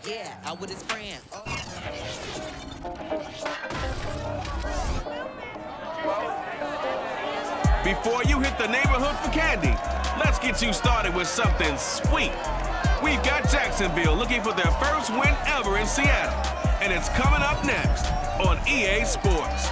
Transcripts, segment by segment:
Yeah, out with his friend. Before you hit the neighborhood for candy, let's get you started with something sweet. We've got Jacksonville looking for their first win ever in Seattle, and it's coming up next on EA Sports.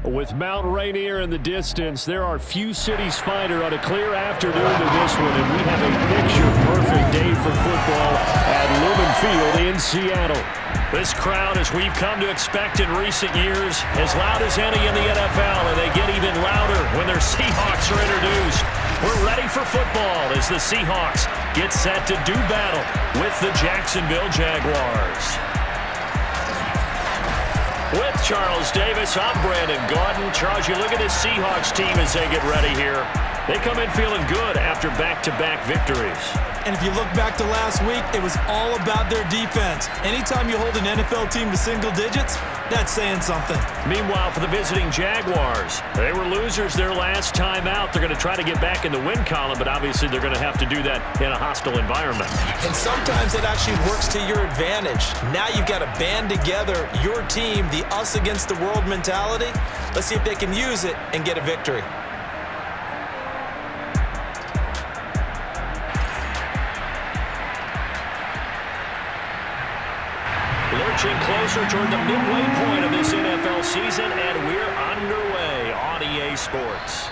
With Mount Rainier in the distance, there are few cities finer on a clear afternoon than this one, and we have a picture-perfect day for football at Lumen Field in Seattle. This crowd, as we've come to expect in recent years, as loud as any in the NFL, and they get even louder when their Seahawks are introduced. We're ready for football as the Seahawks get set to do battle with the Jacksonville Jaguars. With Charles Davis, I'm Brandon Gaudin. Charles, you look at this Seahawks team as they get ready here. They come in feeling good after back-to-back victories. And if you look back to last week, it was all about their defense. Anytime you hold an NFL team to single digits, that's saying something. Meanwhile, for the visiting Jaguars, they were losers their last time out. They're going to try to get back in the win column, but obviously they're going to have to do that in a hostile environment. And sometimes it actually works to your advantage. Now you've got to band together your team, the us against the world mentality. Let's see if they can use it and get a victory. Lurching closer toward the midway point of this NFL season, and we're underway on EA Sports.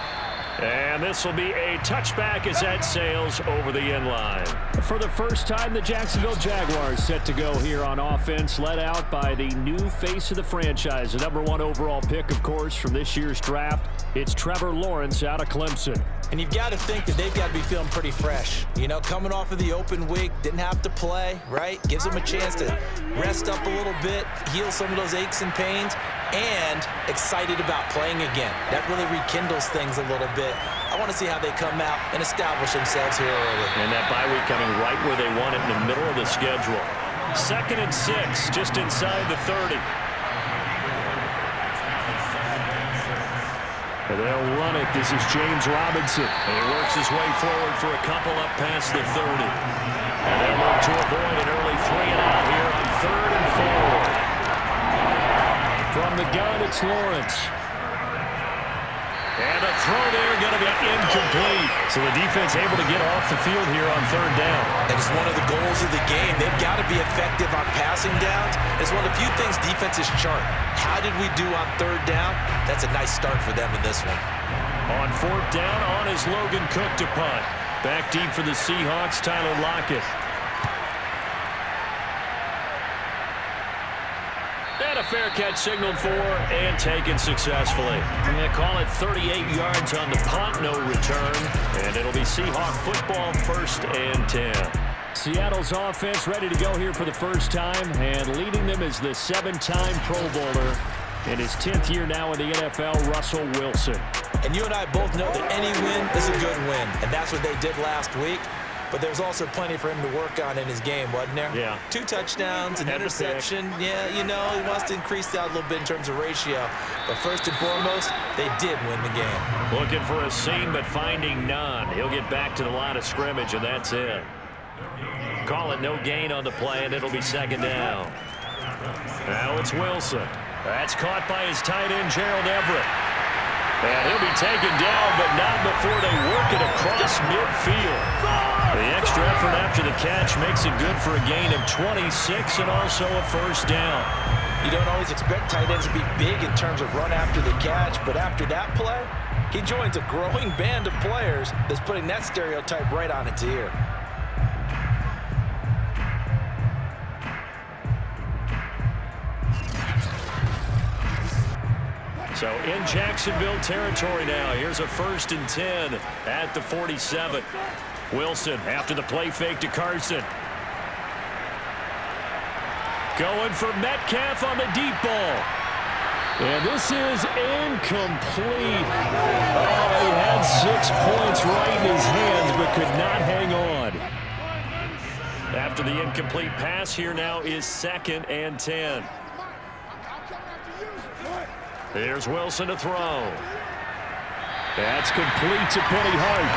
And this will be a touchback as that sails over the end line. For the first time, the Jacksonville Jaguars set to go here on offense, led out by the new face of the franchise, the #1 overall pick, of course, from this year's draft. It's Trevor Lawrence out of Clemson. And you've got to think that they've got to be feeling pretty fresh. You know, coming off of the open week, didn't have to play, right? Gives them a chance to rest up a little bit, heal some of those aches and pains, and excited about playing again. That really rekindles things a little bit. I want to see how they come out and establish themselves here early. And that bye week coming right where they want it, in the middle of the schedule. 2nd and 6, just inside the 30. And they'll run it. This is James Robinson. And he works his way forward for a couple up past the 30. And they'll look to avoid an early 3 and out here on 3rd and 4. From the gun, it's Lawrence. And a throw there going to be incomplete. So the defense able to get off the field here on 3rd down. That is one of the goals of the game. They've got to be effective on passing downs. It's one of the few things defenses chart. How did we do on 3rd down? That's a nice start for them in this one. On 4th down, on is Logan Cook to punt. Back deep for the Seahawks, Tyler Lockett. And a fair catch signaled for and taken successfully. They call it 38 yards on the punt, no return. And it'll be Seahawk football, 1st and 10. Seattle's offense ready to go here for the first time, and leading them is the 7-time Pro Bowler in his 10th year now in the NFL, Russell Wilson. And you and I both know that any win is a good win, and that's what they did last week. But there's also plenty for him to work on in his game, wasn't there? Yeah. 2 touchdowns, an interception. Yeah, you know, he wants to increase that a little bit in terms of ratio. But first and foremost, they did win the game. Looking for a seam, but finding none. He'll get back to the line of scrimmage, and that's it. Call it no gain on the play, and it'll be 2nd down. Now it's Wilson. That's caught by his tight end, Gerald Everett. And he'll be taken down, but not before they work it across midfield. The extra effort after the catch makes it good for a gain of 26 and also a 1st down. You don't always expect tight ends to be big in terms of run after the catch, but after that play, he joins a growing band of players that's putting that stereotype right on its ear. So in Jacksonville territory now. Here's a 1st and 10 at the 47. Wilson after the play fake to Carson. Going for Metcalf on the deep ball. And this is incomplete. Oh, he had 6 points right in his hands but could not hang on. After the incomplete pass, here now is 2nd and 10. Here's Wilson to throw. That's complete to Penny Hart.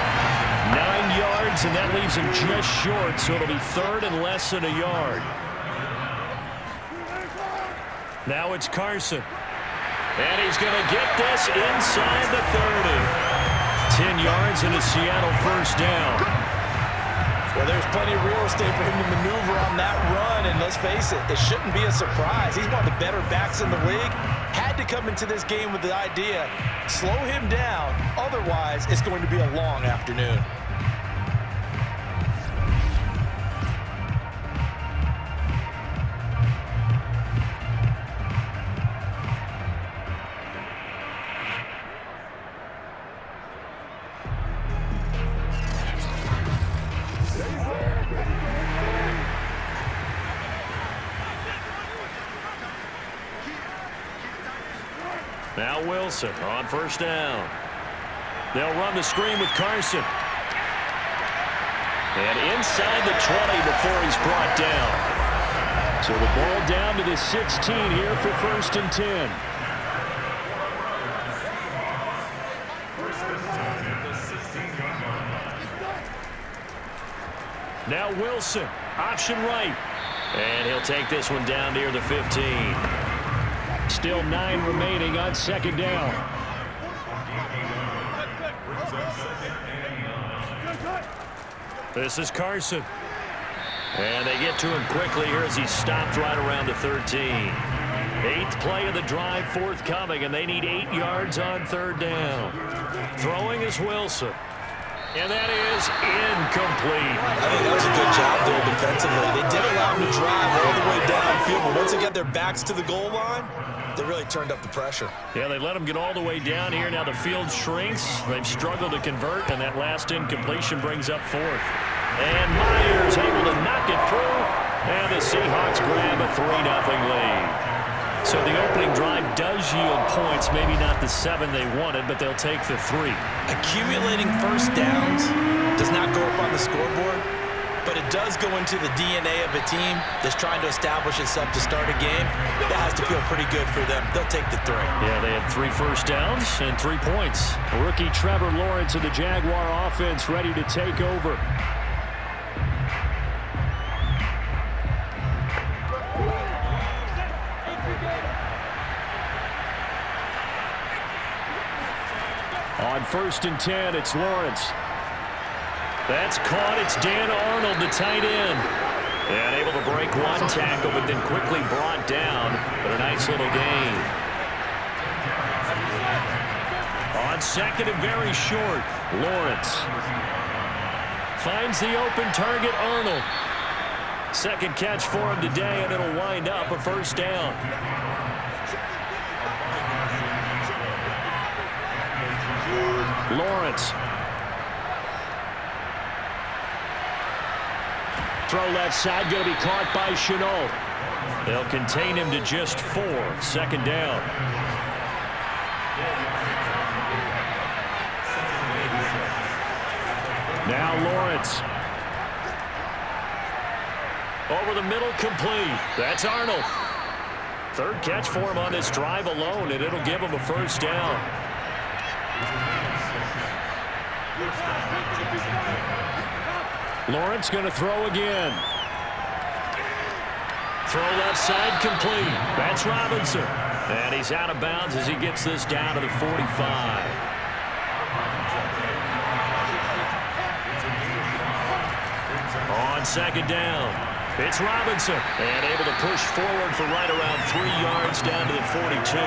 9 yards, and that leaves him just short, so it'll be third and less than a yard. Now it's Carson. And he's going to get this inside the 30. 10 yards and a Seattle first down. Well, there's plenty of real estate for him to maneuver on that run, and let's face it, it shouldn't be a surprise. He's one of the better backs in the league. Had to come into this game with the idea, slow him down, otherwise it's going to be a long afternoon. Now Wilson on first down. They'll run the screen with Carson. And inside the 20 before he's brought down. So the ball down to the 16 here for first and 10. Now Wilson, option right. And he'll take this one down near the 15. Still 9 remaining on second down. This is Carson. And they get to him quickly here as he stopped right around the 13. 8th play of the drive forthcoming, and they need 8 yards on third down. Throwing is Wilson. And that is incomplete. I think that was a good job there defensively. They did allow him to drive all the way downfield, but once they got their backs to the goal line, they really turned up the pressure. Yeah, they let him get all the way down here. Now the field shrinks. They've struggled to convert, and that last incompletion brings up 4th. And Myers able to knock it through, and the Seahawks grab a 3-0 lead. So the opening drive does yield points, maybe not the 7 they wanted, but they'll take the 3. Accumulating first downs does not go up on the scoreboard, but it does go into the DNA of a team that's trying to establish itself to start a game. That has to feel pretty good for them. They'll take the 3. Yeah, they had 3 first downs and 3 points. Rookie Trevor Lawrence of the Jaguar offense ready to take over. On first and 10, it's Lawrence. That's caught. It's Dan Arnold, the tight end. And able to break one tackle, but then quickly brought down. But a nice little gain. On second and very short, Lawrence finds the open target, Arnold. Second catch for him today, and it'll wind up a first down. Lawrence. Throw left side, going to be caught by Chenault. They'll contain him to just 4. Second down. Now Lawrence. Over the middle, complete. That's Arnold. Third catch for him on this drive alone, and it'll give him a first down. Lawrence going to throw again. Throw left side, complete. That's Robinson. And he's out of bounds as he gets this down to the 45. On second down, it's Robinson. And able to push forward for right around 3 yards down to the 42.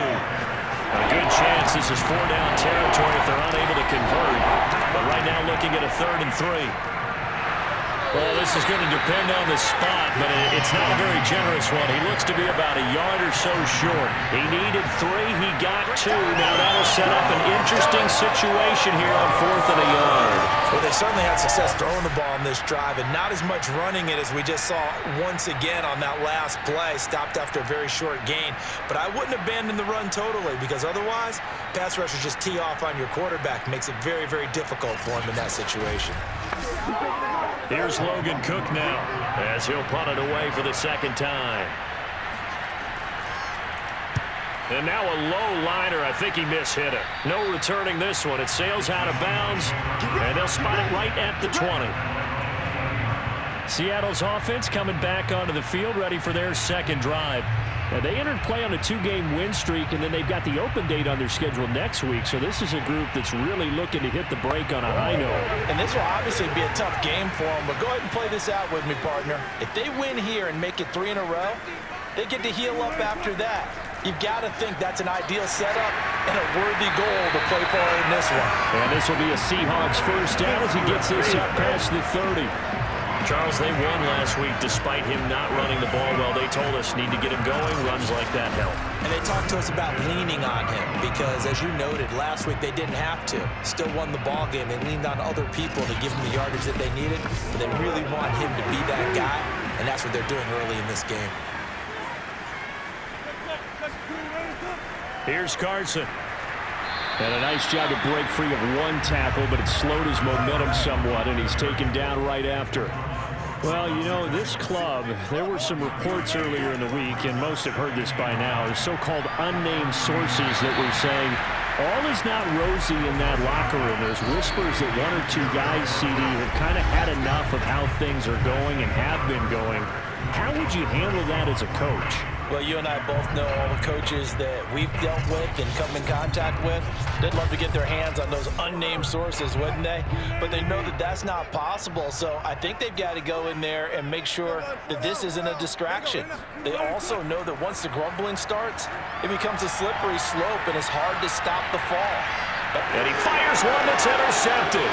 A good chance this is 4-down territory if they're unable to convert. But right now looking at a 3rd and 3. Well, this is going to depend on the spot, but it's not a very generous one. He looks to be about a yard or so short. He needed 3. He got 2. Now that'll set up an interesting situation here on 4th and a yard. Well, they certainly had success throwing the ball in this drive, and not as much running it as we just saw once again on that last play. Stopped after a very short gain. But I wouldn't abandon the run totally, because otherwise, pass rushers just tee off on your quarterback. Makes it very, very difficult for him in that situation. Here's Logan Cook now as he'll punt it away for the second time. And now a low liner. I think he mishit it. No returning this one. It sails out of bounds, and they'll spot it right at the 20. Seattle's offense coming back onto the field, ready for their second drive. Now, they entered play on a 2-game win streak, and then they've got the open date on their schedule next week. So this is a group that's really looking to hit the break on a high note. And this will obviously be a tough game for them, but go ahead and play this out with me, partner. If they win here and make it 3 in a row, they get to heal up after that. You've got to think that's an ideal setup and a worthy goal to play for in this one. And this will be a Seahawks first down as he gets this up past the 30. Charles, they won last week despite him not running the ball well. They told us need to get him going. Runs like that help. And they talked to us about leaning on him because, as you noted, last week they didn't have to. Still won the ball game. They leaned on other people to give them the yardage that they needed. But they really want him to be that guy, and that's what they're doing early in this game. Here's Carson. And a nice job to break free of one tackle, but it slowed his momentum somewhat, and he's taken down right after. Well, you know, this club, there were some reports earlier in the week, and most have heard this by now, the so-called unnamed sources that were saying all is not rosy in that locker room. There's whispers that 1 or 2 guys, CD, have kind of had enough of how things are going and have been going. How would you handle that as a coach? Well, you and I both know all the coaches that we've dealt with and come in contact with. They'd love to get their hands on those unnamed sources, wouldn't they? But they know that that's not possible, so I think they've got to go in there and make sure that this isn't a distraction. They also know that once the grumbling starts, it becomes a slippery slope, and it's hard to stop the fall. And he fires one that's intercepted.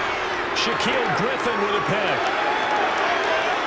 Shaquille Griffin with a pick.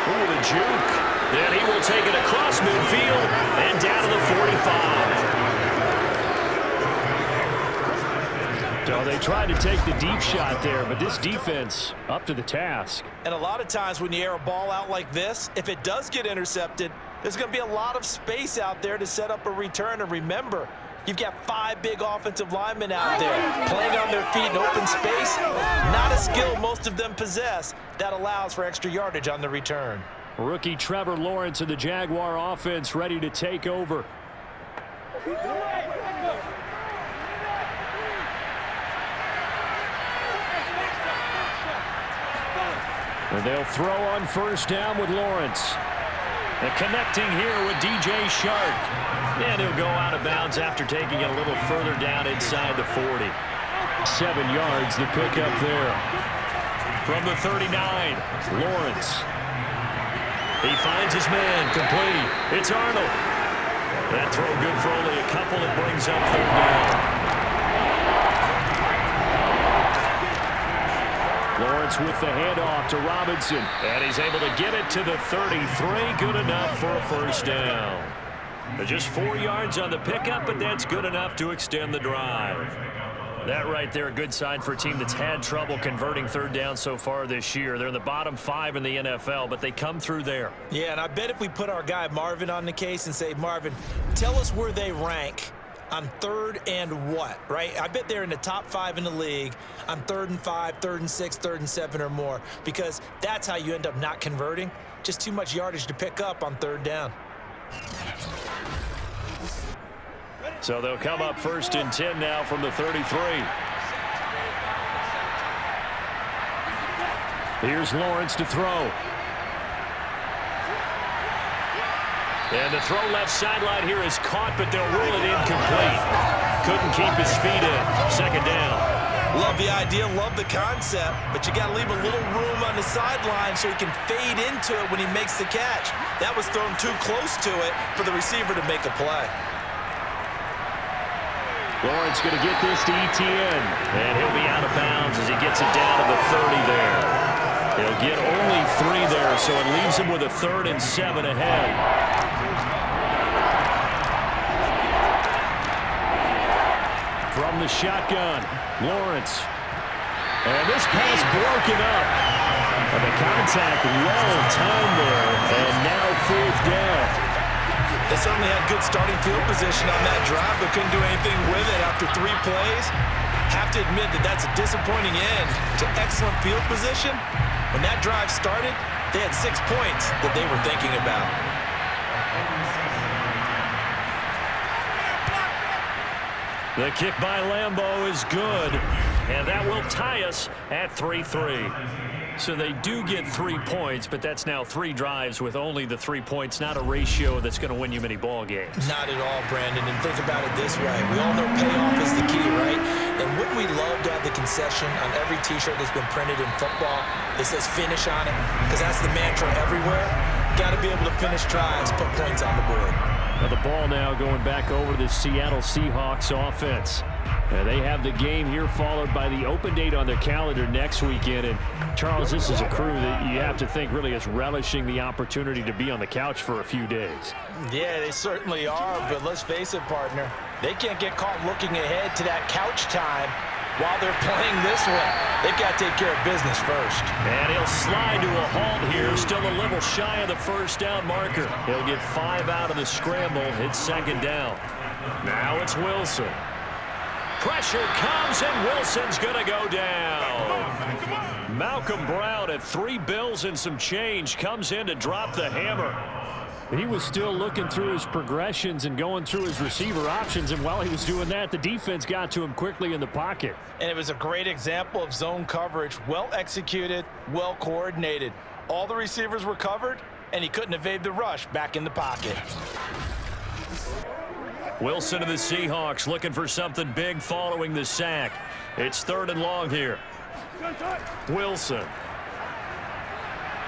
Ooh, the juke. And he will take it across midfield and down to the 45. So they tried to take the deep shot there, but this defense up to the task. And a lot of times when you air a ball out like this, if it does get intercepted, there's going to be a lot of space out there to set up a return. And remember, you've got 5 big offensive linemen out there playing on their feet in open space. Not a skill most of them possess that allows for extra yardage on the return. Rookie Trevor Lawrence of the Jaguar offense ready to take over. And they'll throw on first down with Lawrence. And connecting here with DJ Shark. And he'll go out of bounds after taking it a little further down inside the 40. 7 yards, the pickup there. From the 39, Lawrence. He finds his man, complete. It's Arnold. That throw good for only a couple. It brings up 3rd down. Lawrence with the handoff to Robinson. And he's able to get it to the 33. Good enough for a first down. Just 4 yards on the pickup, but that's good enough to extend the drive. That right there, a good sign for a team that's had trouble converting 3rd down so far this year. They're in the bottom 5 in the NFL, but they come through there. Yeah, and I bet if we put our guy Marvin on the case and say, Marvin, tell us where they rank on 3rd and what, right? I bet they're in the top 5 in the league on 3rd and 5, 3rd and 6, 3rd and 7 or more, because that's how you end up not converting. Just too much yardage to pick up on 3rd down. So they'll come up 1st and 10 now from the 33. Here's Lawrence to throw. And the throw left sideline here is caught, but they'll rule it incomplete. Couldn't keep his feet in. 2nd down. Love the idea, love the concept, but you got to leave a little room on the sideline so he can fade into it when he makes the catch. That was thrown too close to it for the receiver to make a play. Lawrence going to get this to Etienne, and he'll be out of bounds as he gets it down to the 30 there. He'll get only 3 there, so it leaves him with a 3rd and 7 ahead. From the shotgun, Lawrence. And this pass broken up. And the contact well timed there, and now 4th down. They certainly had good starting field position on that drive, but couldn't do anything with it after 3 plays. Have to admit that that's a disappointing end to excellent field position. When that drive started, they had 6 points that they were thinking about. The kick by Lambeau is good, and that will tie us at 3-3. So they do get 3 points, but that's now 3 drives with only the 3 points, not a ratio that's going to win you many ball games. Not at all, Brandon, and think about it this way. We all know payoff is the key, right? And wouldn't we love to have the concession on every T-shirt that's been printed in football that says finish on it? Because that's the mantra everywhere. Got to be able to finish drives, put points on the board. Now the ball now going back over the Seattle Seahawks offense. They have the game here followed by the open date on their calendar next weekend. And Charles, this is a crew that you have to think really is relishing the opportunity to be on the couch for a few days. Yeah, they certainly are, but let's face it, partner. They can't get caught looking ahead to that couch time while they're playing this one. They've got to take care of business first. And he'll slide to a halt here, still a little shy of the first down marker. He'll get 5 out of the scramble. It's second down. Now it's Wilson. Pressure comes, and Wilson's going to go down. Malcolm Brown at 3 bills and some change comes in to drop the hammer. He was still looking through his progressions and going through his receiver options, and while he was doing that, the defense got to him quickly in the pocket. And it was a great example of zone coverage, well executed, well coordinated. All the receivers were covered, and he couldn't evade the rush back in the pocket. Wilson of the Seahawks looking for something big following the sack. It's 3rd and long here. Wilson.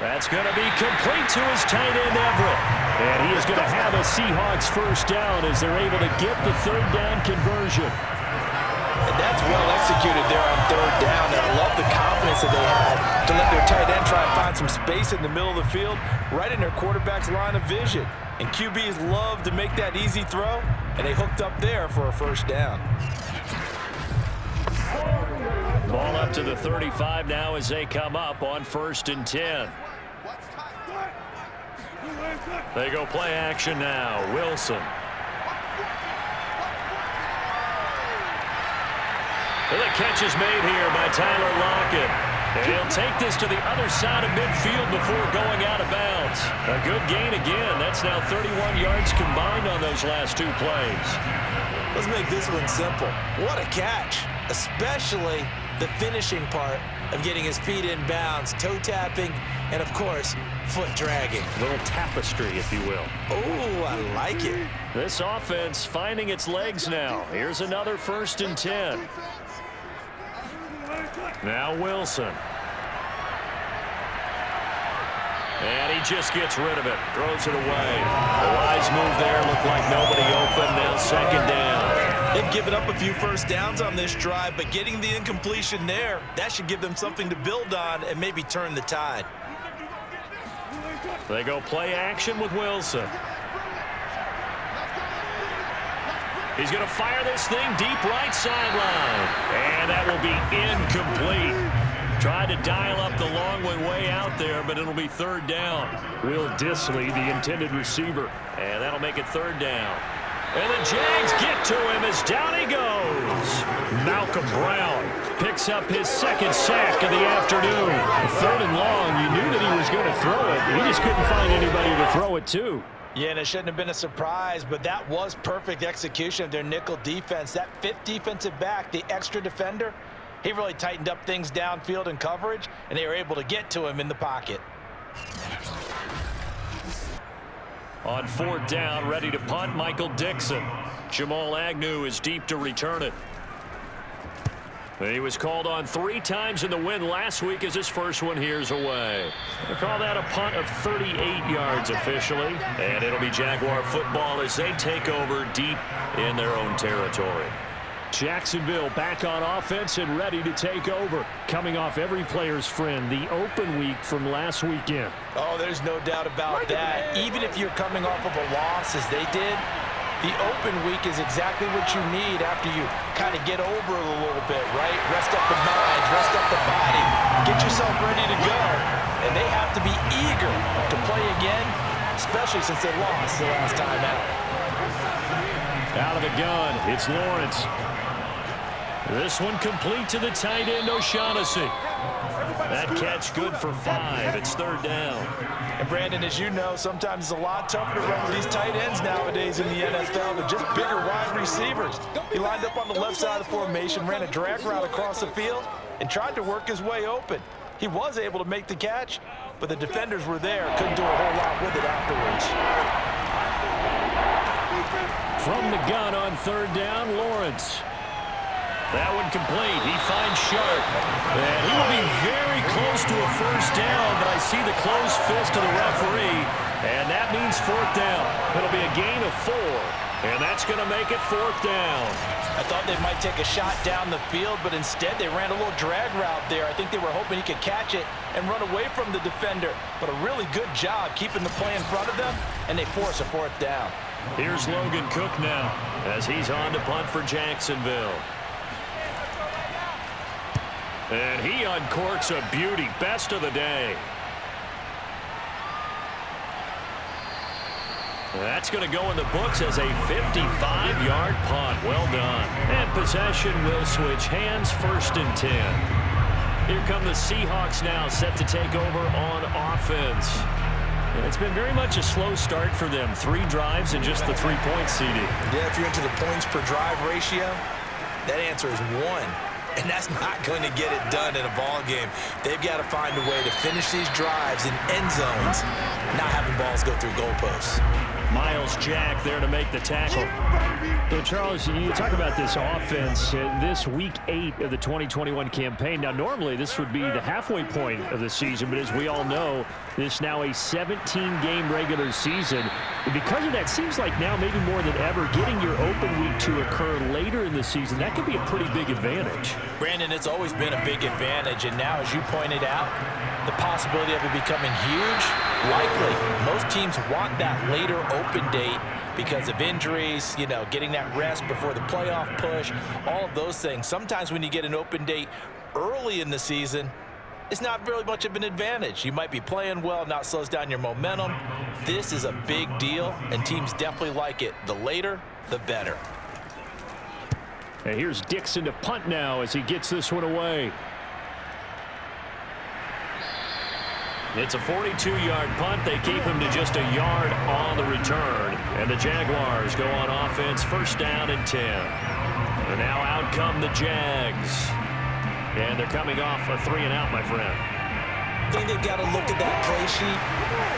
That's going to be complete to his tight end, Everett. And he is going to have a Seahawks first down as they're able to get the 3rd down conversion. And that's well executed there on 3rd down. And I love the confidence that they had to let their tight end try and find some space in the middle of the field, right in their quarterback's line of vision. And QBs love to make that easy throw, and they hooked up there for a first down. Ball up to the 35 now as they come up on 1st and 10. They go play action now. Wilson. And the catch is made here by Tyler Lockett. And he'll take this to the other side of midfield before going out of bounds. A good gain again. That's now 31 yards combined on those last 2 plays. Let's make this one simple. What a catch, especially the finishing part of getting his feet in bounds, toe tapping, and of course, foot dragging. A little tapestry, if you will. Oh, I like it. This offense finding its legs now. Here's another 1st and 10. Now Wilson. And he just gets rid of it. Throws it away. A wise move there. Looked like nobody open. Now 2nd down. They've given up a few first downs on this drive, but getting the incompletion there, that should give them something to build on and maybe turn the tide. They go play action with Wilson. He's going to fire this thing deep right sideline. And that will be incomplete. Tried to dial up the long way out there, but it'll be 3rd down. Will Dissly, the intended receiver. And that'll make it 3rd down. And the Jags get to him as down he goes. Malcolm Brown picks up his 2nd sack of the afternoon. 3rd and long, you knew that he was going to throw it. He just couldn't find anybody to throw it to. Yeah, and it shouldn't have been a surprise, but that was perfect execution of their nickel defense. That 5th defensive back, the extra defender, he really tightened up things downfield in coverage, and they were able to get to him in the pocket. On 4th down, ready to punt, Michael Dixon. Jamal Agnew is deep to return it. He was called on 3 times in the win last week as his first one here's away. They call that a punt of 38 yards officially. And it'll be Jaguar football as they take over deep in their own territory. Jacksonville back on offense and ready to take over. Coming off every player's friend, the open week from last weekend. Oh, there's no doubt about that. Even if you're coming off of a loss as they did, the open week is exactly what you need after you kind of get over it a little bit, right? Rest up the mind, rest up the body, get yourself ready to go. And they have to be eager to play again, especially since they lost the last time out. Out of the gun, it's Lawrence. This one complete to the tight end, O'Shaughnessy. That catch good for 5. It's 3rd down. And Brandon, as you know, sometimes it's a lot tougher to run with these tight ends nowadays in the NFL. They're just bigger wide receivers. He lined up on the left side of the formation, ran a drag route across the field, and tried to work his way open. He was able to make the catch, but the defenders were there. Couldn't do a whole lot with it afterwards. From the gun on 3rd down, Lawrence. That one complete. He finds Sharp. And he will be very close to a 1st down, but I see the closed fist of the referee, and that means 4th down. It'll be a gain of 4, and that's going to make it 4th down. I thought they might take a shot down the field, but instead they ran a little drag route there. I think they were hoping he could catch it and run away from the defender, but a really good job keeping the play in front of them, and they force a 4th down. Here's Logan Cook now as he's on to punt for Jacksonville. And he uncorks a beauty. Best of the day. That's going to go in the books as a 55-yard punt. Well done. And possession will switch hands, 1st and 10. Here come the Seahawks now, set to take over on offense. It's been very much a slow start for them. 3 drives and just the 3-point seeding. Yeah, if you're into the points per drive ratio, that answer is 1. And that's not going to get it done in a ball game. They've got to find a way to finish these drives in end zones, not having balls go through goalposts. Miles Jack there to make the tackle. So, Charles, you talk about this offense this week 8 of the 2021 campaign. Now, normally this would be the halfway point of the season, but as we all know, this now a 17-game regular season. And because of that, seems like now maybe more than ever, getting your open week to occur later in the season, that could be a pretty big advantage. Brandon, it's always been a big advantage, and now, as you pointed out, the possibility of it becoming huge, likely. Most teams want that later open date because of injuries, you know, getting that rest before the playoff push, all of those things. Sometimes when you get an open date early in the season, it's not really much of an advantage. You might be playing well, not slows down your momentum. This is a big deal, and teams definitely like it. The later, the better. And here's Dixon to punt now as he gets this one away. It's a 42-yard punt. They keep him to just a yard on the return. And the Jaguars go on offense, 1st down and 10. And now out come the Jags. And they're coming off a 3-and-out, my friend. I think they've got to look at that play sheet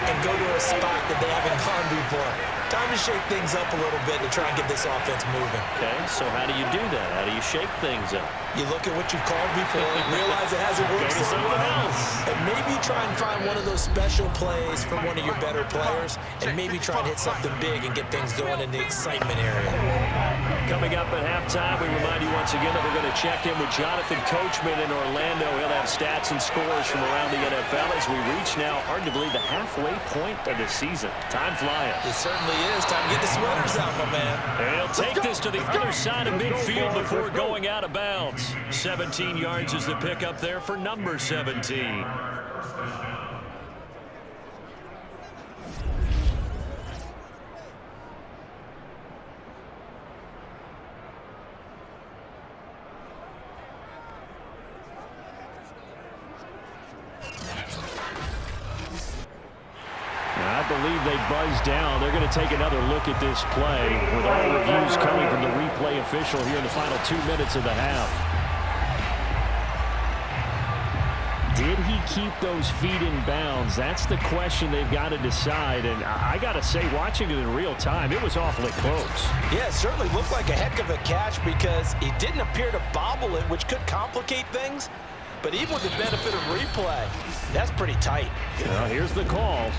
and go to a spot that they haven't gone before. Time to shake things up a little bit to try and get this offense moving. Okay, so how do you do that? How do you shake things up? You look at what you've called before, realize it hasn't worked Go to something else. And maybe try and find one of those special plays from one of your better players, and maybe try and hit something big and get things going in the excitement area. Coming up at halftime, we remind you once again that we're going to check in with Jonathan Coachman in Orlando. He'll have stats and scores from around the NFL as we reach now arguably the halfway point of the season. Time flying. It certainly is. Time to get the sweaters out, my man. And he'll take this to the other side of midfield before going out of bounds. 17 yards is the pickup there for number 17. I believe they buzzed down. They're going to take another look at this play with all reviews coming from the replay official here in the final 2 minutes of the half. Did he keep those feet in bounds? That's the question they've got to decide. And I got to say, watching it in real time, it was awfully close. Yeah, it certainly looked like a heck of a catch because he didn't appear to bobble it, which could complicate things. But even with the benefit of replay, that's pretty tight. Well, here's the call.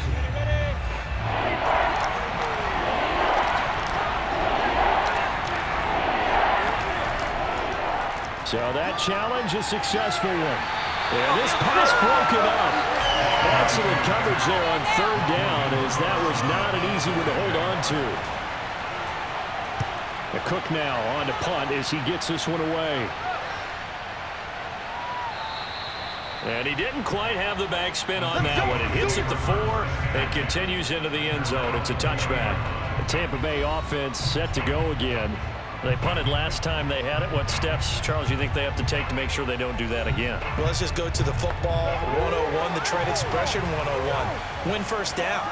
So that challenge, a successful one. And this pass broken up. Excellent coverage there on 3rd down, as that was not an easy one to hold on to. The Cook now on to punt as he gets this one away. And he didn't quite have the backspin on that one. It hits at the 4 and continues into the end zone. It's a touchback. The Tampa Bay offense set to go again. They punted last time they had it. What steps, Charles, do you think they have to take to make sure they don't do that again? Well, let's just go to the football 101, the trade expression 101. Win first down.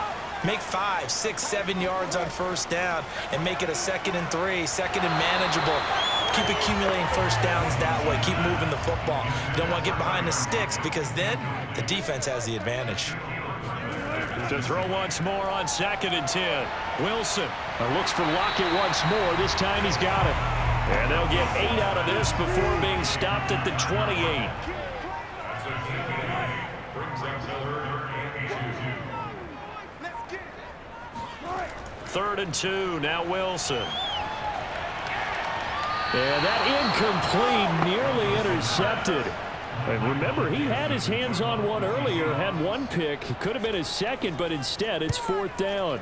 Make 5, 6, 7 yards on first down and make it a 2nd and 3, 2nd and manageable. Keep accumulating first downs that way. Keep moving the football. You don't want to get behind the sticks because then the defense has the advantage. To throw once more on 2nd and 10. Wilson looks for Lockett once more. This time he's got it. And they'll get 8 out of this before being stopped at the 28. Third and 2. Now Wilson. And that incomplete, nearly intercepted. And remember, he had his hands on one earlier, had one pick. Could have been his second, but instead it's 4th down.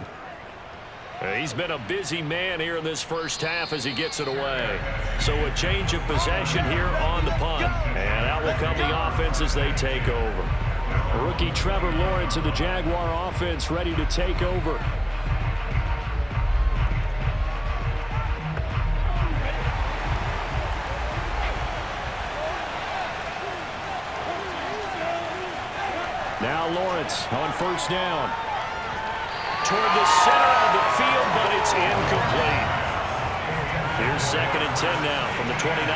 He's been a busy man here in this first half as he gets it away. So a change of possession here on the punt. And out will come the offense as they take over. Rookie Trevor Lawrence of the Jaguar offense ready to take over. Now Lawrence on first down. Toward the center of the field, but it's incomplete. Here's 2nd and 10 now from the 29.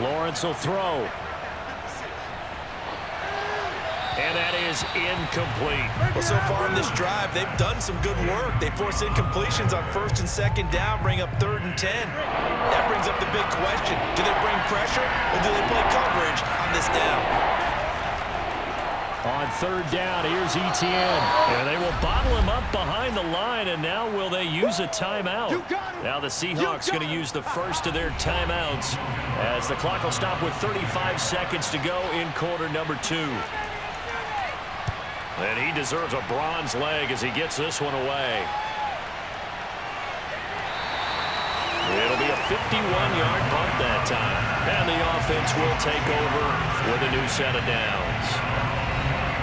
Lawrence will throw. And that is incomplete. Well, so far in this drive, they've done some good work. They force incompletions on 1st and 2nd down, bring up 3rd and 10. That brings up the big question. Do they bring pressure or do they play coverage on this down? On 3rd down, here's Etienne. And they will bottle him up behind the line, and now will they use a timeout? Now the Seahawks going to use the first of their timeouts as the clock will stop with 35 seconds to go in quarter number 2. And he deserves a bronze leg as he gets this one away. It'll be a 51-yard punt that time. And the offense will take over with a new set of downs.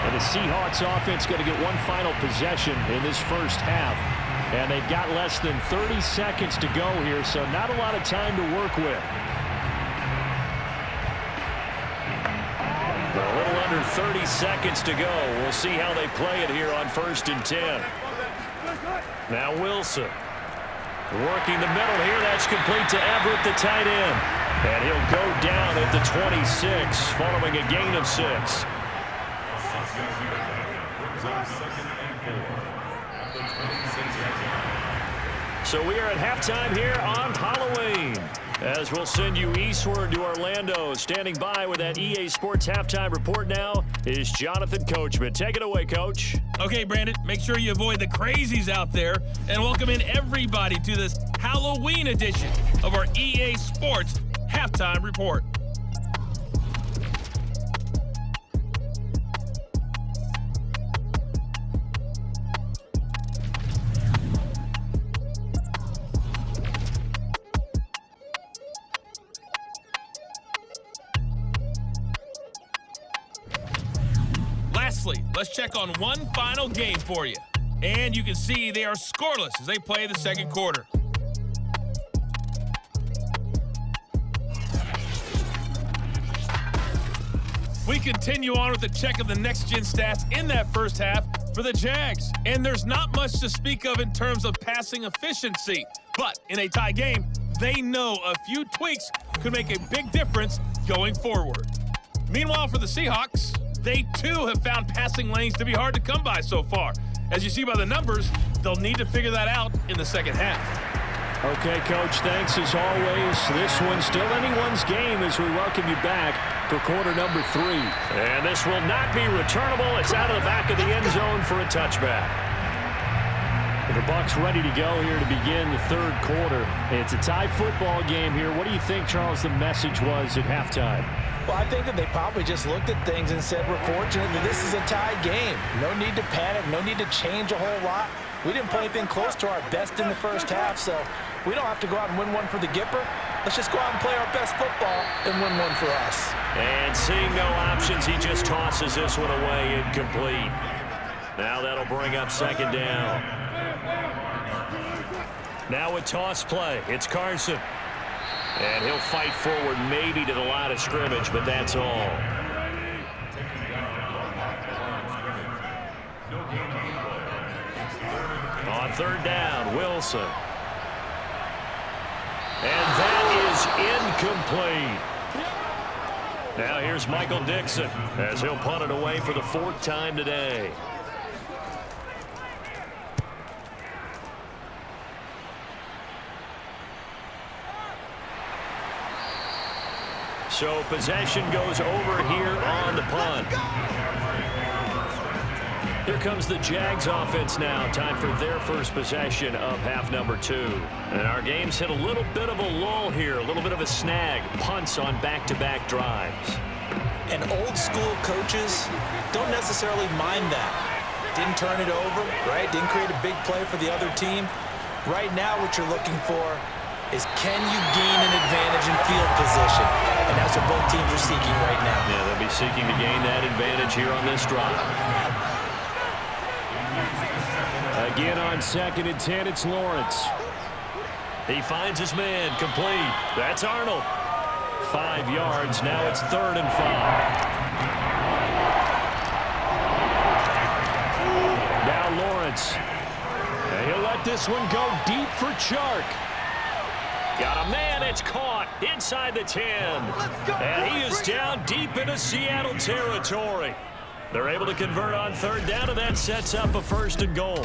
And the Seahawks offense going to get one final possession in this first half. And they've got less than 30 seconds to go here, so not a lot of time to work with. A little under 30 seconds to go. We'll see how they play it here on 1st and 10. Now Wilson. Working the middle here. That's complete to Everett, the tight end. And he'll go down at the 26 following a gain of 6. So we are at halftime here on Halloween. As we'll send you eastward to Orlando. Standing by with that EA Sports halftime report now is Jonathan Coachman. Take it away, Coach. Okay, Brandon, make sure you avoid the crazies out there and welcome in everybody to this Halloween edition of our EA Sports halftime report. Let's check on one final game for you. And you can see they are scoreless as they play the second quarter. We continue on with a check of the next-gen stats in that first half for the Jags. And there's not much to speak of in terms of passing efficiency. But in a tie game, they know a few tweaks could make a big difference going forward. Meanwhile, for the Seahawks, they too have found passing lanes to be hard to come by so far. As you see by the numbers, they'll need to figure that out in the second half. Okay, Coach, thanks as always. This one's still anyone's game as we welcome you back for quarter number 3. And this will not be returnable. It's out of the back of the end zone for a touchback. The Bucs ready to go here to begin the third quarter. It's a tie football game here. What do you think, Charles, the message was at halftime? Well, I think that they probably just looked at things and said, we're fortunate that this is a tie game. No need to panic, no need to change a whole lot. We didn't play anything close to our best in the first half, so we don't have to go out and win one for the Gipper. Let's just go out and play our best football and win one for us. And seeing no options, he just tosses this one away incomplete. Now that'll bring up second down. Now a toss play. It's Carson. And he'll fight forward maybe to the line of scrimmage, but that's all. On third down, Wilson. And that is incomplete. Now here's Michael Dixon as he'll punt it away for the 4th time today. So possession goes over here on the punt. Here comes the Jags offense now. Time for their first possession of half number 2. And our game's hit a little bit of a lull here, a little bit of a snag. Punts on back-to-back drives. And old school coaches don't necessarily mind that. Didn't turn it over, right? Didn't create a big play for the other team. Right now what you're looking for is can you gain an advantage in field position? And that's what both teams are seeking right now. Yeah, they'll be seeking to gain that advantage here on this drive. Again on 2nd and 10, it's Lawrence. He finds his man, complete. That's Arnold. 5 yards, now it's 3rd and 5. Now Lawrence. And he'll let this one go deep for Chark. Got a man, it's caught inside the 10. And he is down deep into Seattle territory. They're able to convert on 3rd down, and that sets up a 1st and goal.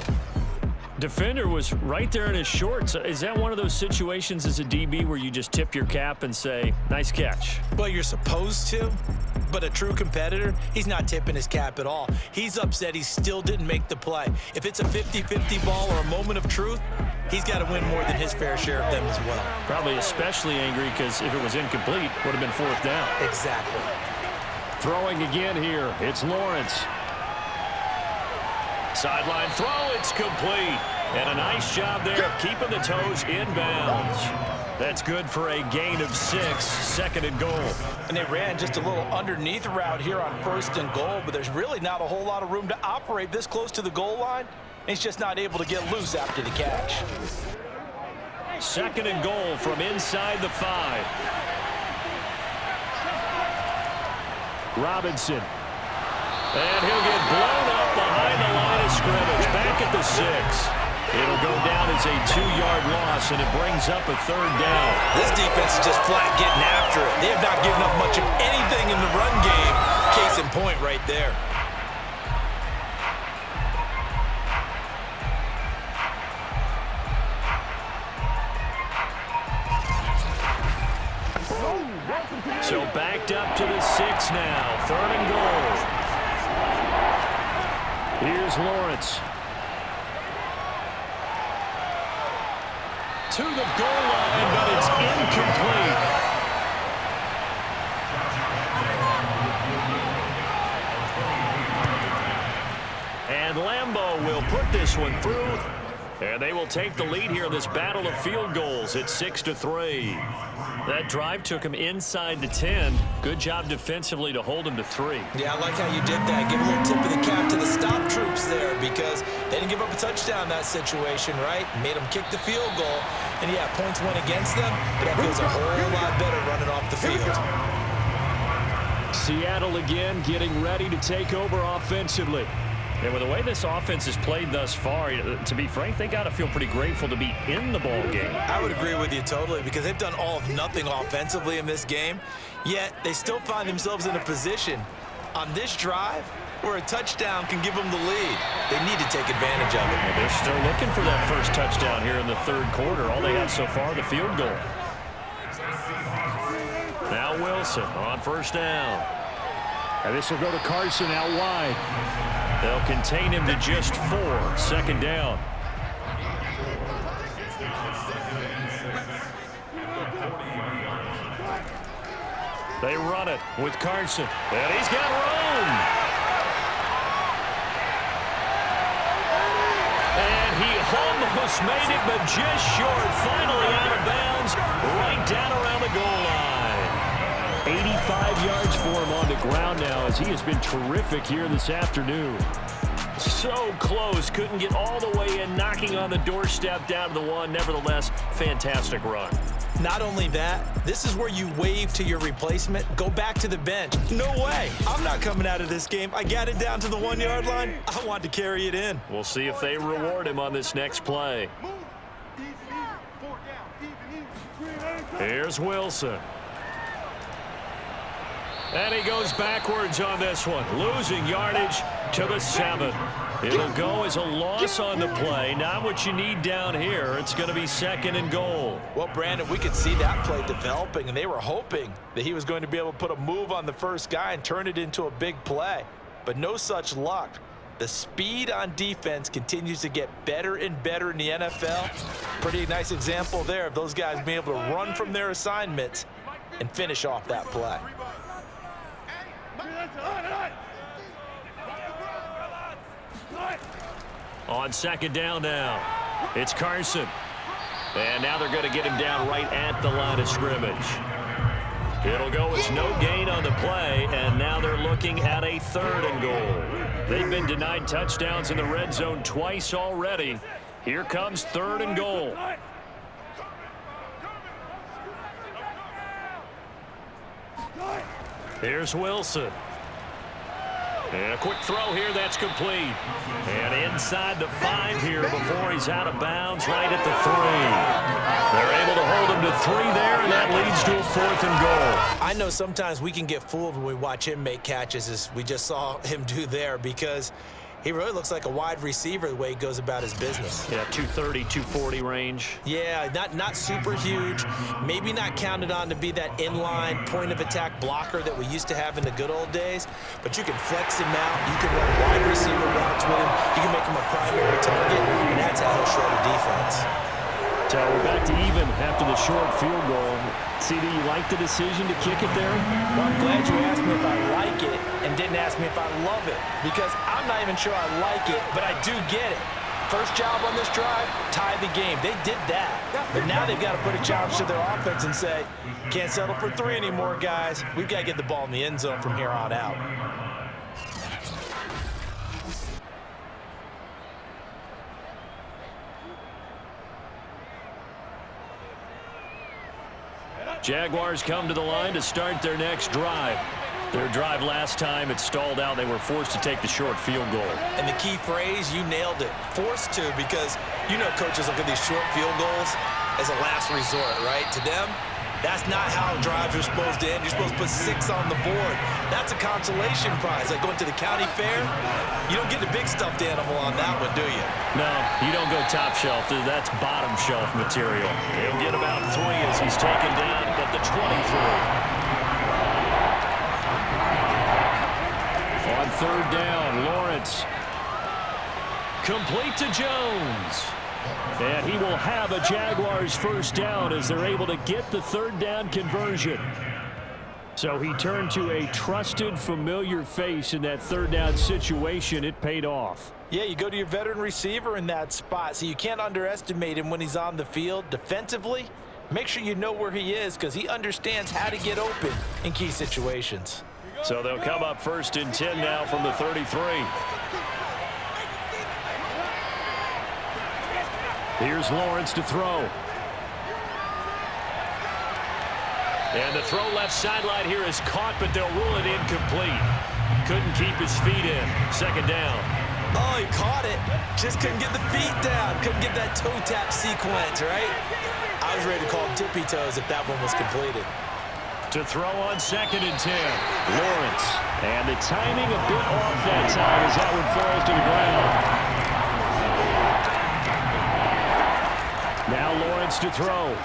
Defender was right there in his shorts. Is that one of those situations as a DB where you just tip your cap and say, nice catch? Well, you're supposed to, but a true competitor, he's not tipping his cap at all. He's upset he still didn't make the play. If it's a 50-50 ball or a moment of truth, he's got to win more than his fair share of them as well. Probably especially angry because if it was incomplete, would have been 4th down. Exactly. Throwing again here, it's Lawrence. Sideline throw, it's complete. And a nice job there of keeping the toes inbounds. That's good for a gain of 6, 2nd and goal. And they ran just a little underneath route here on 1st and goal, but there's really not a whole lot of room to operate this close to the goal line. He's just not able to get loose after the catch. 2nd and goal from inside the 5. Robinson. And he'll get blown up behind the line of scrimmage. Back at the 6. It'll go down as a 2-yard loss, and it brings up a 3rd down. This defense is just flat getting after it. They have not given up much of anything in the run game. Case in point right there. So backed up to the 6 now. 3rd and goal. Here's Lawrence. To the goal line, but it's incomplete. And Lambeau will put this one through. And they will take the lead here in this battle of field goals at 6-3. That drive took him inside the 10. Good job defensively to hold him to 3. Yeah, I like how you did that. Give a little tip of the cap to the stop troops there because they didn't give up a touchdown in that situation, right? Made them kick the field goal. And, yeah, points went against them, but that feels a whole lot better running off the field. Seattle again getting ready to take over offensively. And with the way this offense has played thus far, to be frank, they got to feel pretty grateful to be in the ball game. I would agree with you totally because they've done all of nothing offensively in this game, yet they still find themselves in a position on this drive where a touchdown can give them the lead. They need to take advantage of it. Well, they're still looking for that first touchdown here in the 3rd quarter. All they have so far, the field goal. Now Wilson on 1st down. And this will go to Carson out wide. They'll contain him to just 4. 2nd down. They run it with Carson. And he's got room. And he almost made it, but just short. Finally out of bounds, right down around the goal line. 85 yards for him on the ground now as he has been terrific here this afternoon. So close. Couldn't get all the way in, knocking on the doorstep down to the one. Nevertheless, fantastic run. Not only that, this is where you wave to your replacement. Go back to the bench. No way. I'm not coming out of this game. I got it down to the 1 yard line. I want to carry it in. We'll see if they reward him on this next play. Here's Wilson. And he goes backwards on this one, losing yardage to the 7. It'll go as a loss on the play. Not what you need down here. It's going to be 2nd and goal. Well, Brandon, we could see that play developing, and they were hoping that he was going to be able to put a move on the first guy and turn it into a big play. But no such luck. The speed on defense continues to get better and better in the NFL. Pretty nice example there of those guys being able to run from their assignments and finish off that play. On 2nd down now, it's Carson. And now they're going to get him down right at the line of scrimmage. It'll go as no gain on the play, and now they're looking at a 3rd and goal. They've been denied touchdowns in the red zone twice already. Here comes 3rd and goal. Here's Wilson. And a quick throw here, that's complete. And inside the 5 here before he's out of bounds, right at the 3. They're able to hold him to 3 there, and that leads to a 4th and goal. I know sometimes we can get fooled when we watch him make catches, as we just saw him do there, because he really looks like a wide receiver the way he goes about his business. Yeah, 230, 240 range. Yeah, not super huge. Maybe not counted on to be that inline point-of-attack blocker that we used to have in the good old days, but you can flex him out. You can run wide receiver routes with him. You can make him a primary target, and that's how he'll shred a defense. So we're back to even after the short field goal. CD, you like the decision to kick it there? Well, I'm glad you asked me if I like it and didn't ask me if I love it, because I'm not even sure I like it, but I do get it. First job on this drive, tie the game. They did that. But now they've got to put a challenge to their offense and say, can't settle for 3 anymore, guys. We've got to get the ball in the end zone from here on out. Jaguars come to the line to start their next drive. Their drive last time, it stalled out. They were forced to take the short field goal. And the key phrase, you nailed it. Forced to, because you know coaches look at these short field goals as a last resort, right? To them, that's not how drives are supposed to end. You're supposed to put 6 on the board. That's a consolation prize. Like going to the county fair, you don't get the big stuffed animal on that one, do you? No, you don't go top shelf. That's bottom shelf material. He'll get about 3 as he's taken down at the 23. On 3rd down, Lawrence. Complete to Jones. And he will have a Jaguars first down as they're able to get the 3rd down conversion. So he turned to a trusted, familiar face in that 3rd down situation. It paid off. Yeah, you go to your veteran receiver in that spot, so you can't underestimate him when he's on the field. Defensively, make sure you know where he is, because he understands how to get open in key situations. So they'll come up 1st and 10 now from the 33. Here's Lawrence to throw. And the throw left sideline here is caught, but they'll rule it incomplete. Couldn't keep his feet in. 2nd down. Oh, he caught it. Just couldn't get the feet down. Couldn't get that toe tap sequence, right? I was ready to call him tippy toes if that one was completed. To throw on 2nd and 10. Lawrence. And the timing a bit off that time as that one falls to the ground. Now Lawrence to throw.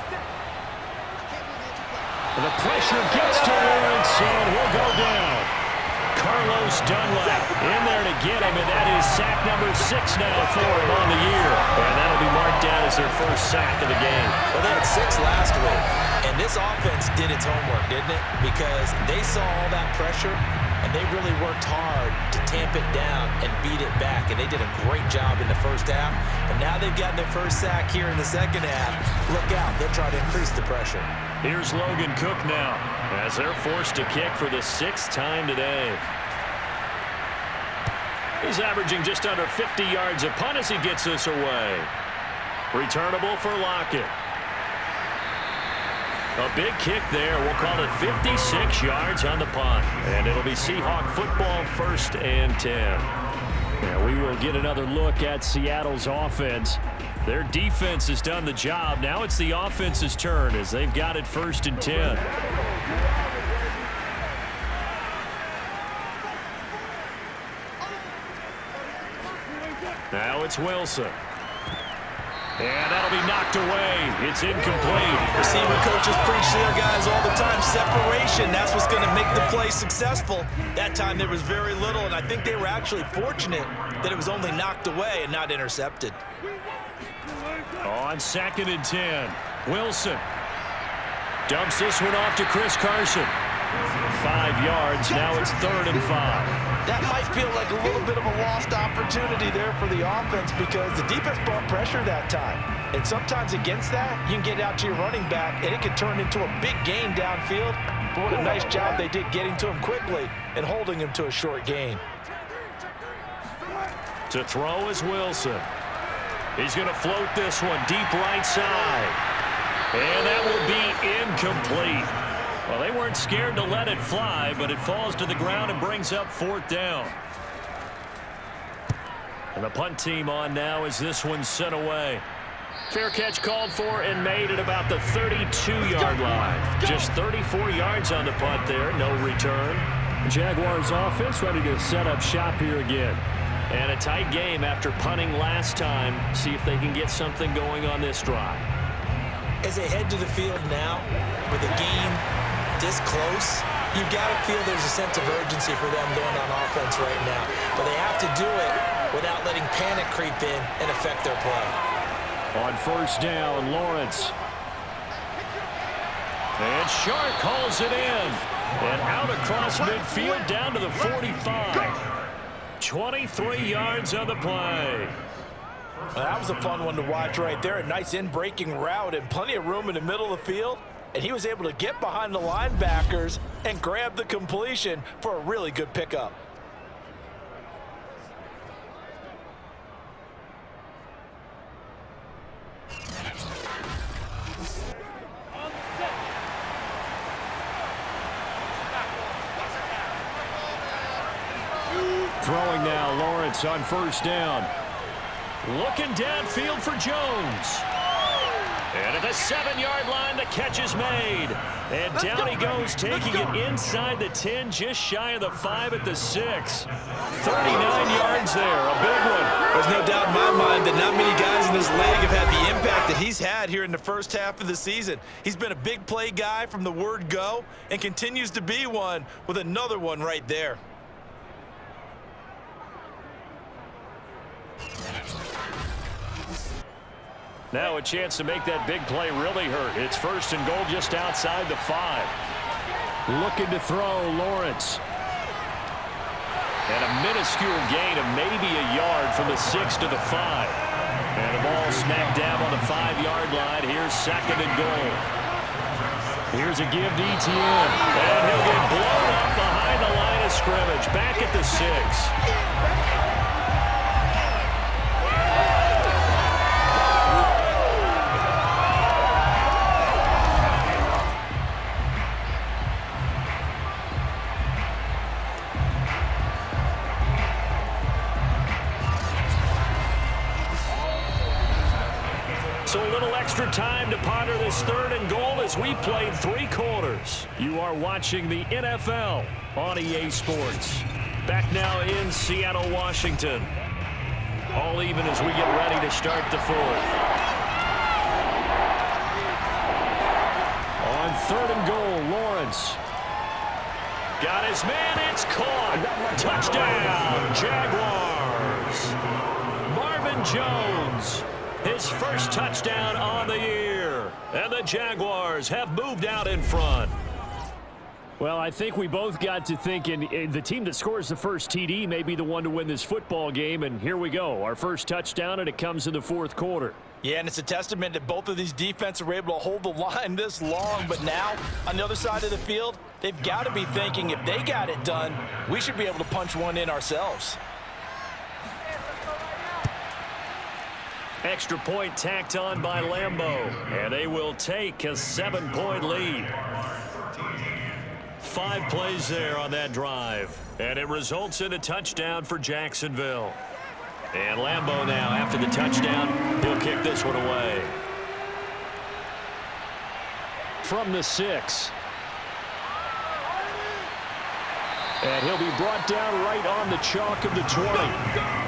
The pressure gets to Lawrence, and he'll go down. Carlos Dunlap in there to get him, and that is sack number 6 now for him on the year. And that'll be marked down as their first sack of the game. Well, they had 6 last week, and this offense did its homework, didn't it? Because they saw all that pressure, and they really worked hard to tamp it down and beat it back, and they did a great job in the first half. But now they've gotten their first sack here in the second half. Look out, they'll try to increase the pressure. Here's Logan Cook now as they're forced to kick for the 6th time today. He's averaging just under 50 yards a punt as he gets this away. Returnable for Lockett. A big kick there. We'll call it 56 yards on the punt. And it'll be Seahawk football, 1st and 10. And we will get another look at Seattle's offense. Their defense has done the job. Now it's the offense's turn as they've got it 1st and 10. Now it's Wilson. And that'll be knocked away. It's incomplete. Receiver coaches preach to their guys all the time. Separation, that's what's going to make the play successful. That time there was very little, and I think they were actually fortunate that it was only knocked away and not intercepted. On 2nd and 10, Wilson dumps this one off to Chris Carson. 5 yards, now it's 3rd and 5. That might feel like a little bit of a lost opportunity there for the offense because the defense brought pressure that time. And sometimes against that, you can get out to your running back, and it can turn into a big gain downfield. But what a nice job they did getting to him quickly and holding him to a short gain. To throw is Wilson. He's going to float this one deep right side. And that will be incomplete. Well, they weren't scared to let it fly, but it falls to the ground and brings up 4th down. And the punt team on now as this one's sent away. Fair catch called for and made at about the 32-yard line. Just 34 yards on the punt there, no return. The Jaguars offense ready to set up shop here again. And a tight game after punting last time. See if they can get something going on this drive. As they head to the field now with a game this close, you've got to feel there's a sense of urgency for them going on offense right now. But they have to do it without letting panic creep in and affect their play. On 1st down, Lawrence. And Shark hauls it in. And out across midfield down to the 45. 23 yards on the play. Well, that was a fun one to watch right there. A nice in-breaking route and plenty of room in the middle of the field. And he was able to get behind the linebackers and grab the completion for a really good pickup. Throwing now, Lawrence on 1st down. Looking downfield for Jones. And at the 7-yard line, the catch is made. And down he goes, taking it inside the 10, just shy of the 5 at the 6. 39 yards there, a big one. There's no doubt in my mind that not many guys in this league have had the impact that he's had here in the first half of the season. He's been a big play guy from the word go and continues to be one with another one right there. Now a chance to make that big play really hurt. It's 1st and goal just outside the 5. Looking to throw, Lawrence. And a minuscule gain of maybe a yard from the 6 to the 5. And the ball smack dab on the 5-yard line. Here's 2nd and goal. Here's a give to ETN. And he'll get blown up behind the line of scrimmage. Back at the 6. So a little extra time to ponder this 3rd and goal as we played 3 quarters. You are watching the NFL on EA Sports. Back now in Seattle, Washington. All even as we get ready to start the 4th. On 3rd and goal, Lawrence. Got his man, it's caught. Touchdown, Jaguars. Marvin Jones. His first touchdown on the year. And the Jaguars have moved out in front. Well, I think we both got to thinking the team that scores the first TD may be the one to win this football game. And here we go. Our first touchdown, and it comes in the 4th quarter. Yeah, and it's a testament that both of these defenses were able to hold the line this long. But now, on the other side of the field, they've got to be thinking if they got it done, we should be able to punch one in ourselves. Extra point tacked on by Lambeau, and they will take a 7-point lead. 5 plays there on that drive, and it results in a touchdown for Jacksonville. And Lambeau now, after the touchdown, he'll kick this one away. From the 6. And he'll be brought down right on the chalk of the 20.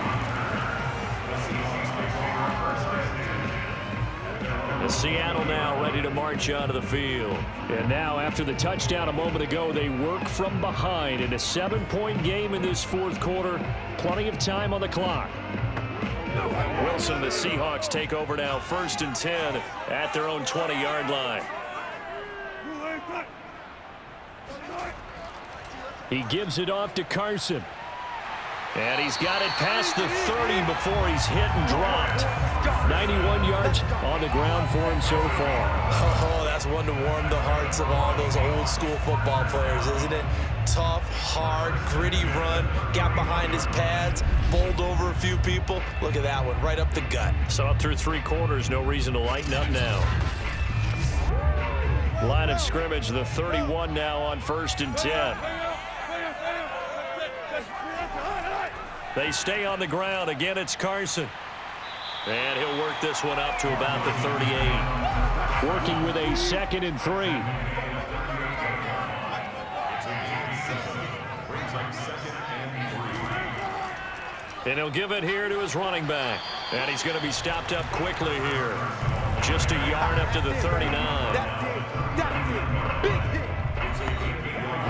Seattle now ready to march onto the field. And now, after the touchdown a moment ago, they work from behind in a 7-point game in this fourth quarter. Plenty of time on the clock. Wilson, the Seahawks take over now, 1st and 10 at their own 20-yard line. He gives it off to Carson. And he's got it past the 30 before he's hit and dropped. 91 yards on the ground for him so far. Oh, that's one to warm the hearts of all those old school football players, isn't it? Tough, hard, gritty run, got behind his pads, bowled over a few people. Look at that one, right up the gut. So up through 3 quarters, no reason to lighten up now. Line of scrimmage, the 31 now on 1st and 10. They stay on the ground. Again, it's Carson. And he'll work this one up to about the 38. Working with a 2nd and 3. And he'll give it here to his running back. And he's going to be stopped up quickly here. Just a yard up to the 39.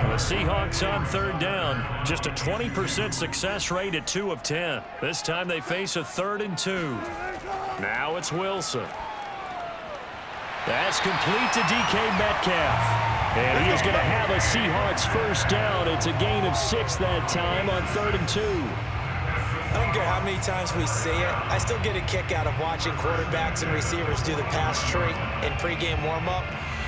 The Seahawks on 3rd down. Just a 20% success rate at 2 of 10. This time they face a 3rd and 2. Now it's Wilson. That's complete to DK Metcalf. And he is going to have a Seahawks 1st down. It's a gain of 6 that time on 3rd and 2. I don't care how many times we see it. I still get a kick out of watching quarterbacks and receivers do the pass tree in pregame warm-up.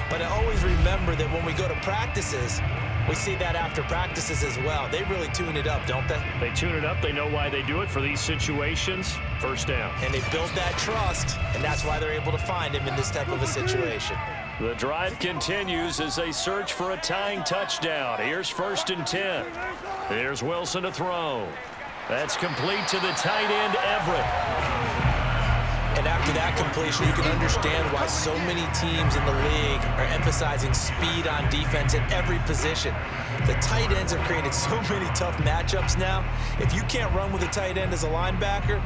But I always remember that when we go to practices, we see that after practices as well. They really tune it up, don't they? They tune it up. They know why they do it for these situations. 1st down. And they build that trust, and that's why they're able to find him in this type of a situation. The drive continues as they search for a tying touchdown. Here's 1st and 10. Here's Wilson to throw. That's complete to the tight end, Everett. And after that completion, you can understand why so many teams in the league are emphasizing speed on defense at every position. The tight ends have created so many tough matchups now. If you can't run with a tight end as a linebacker,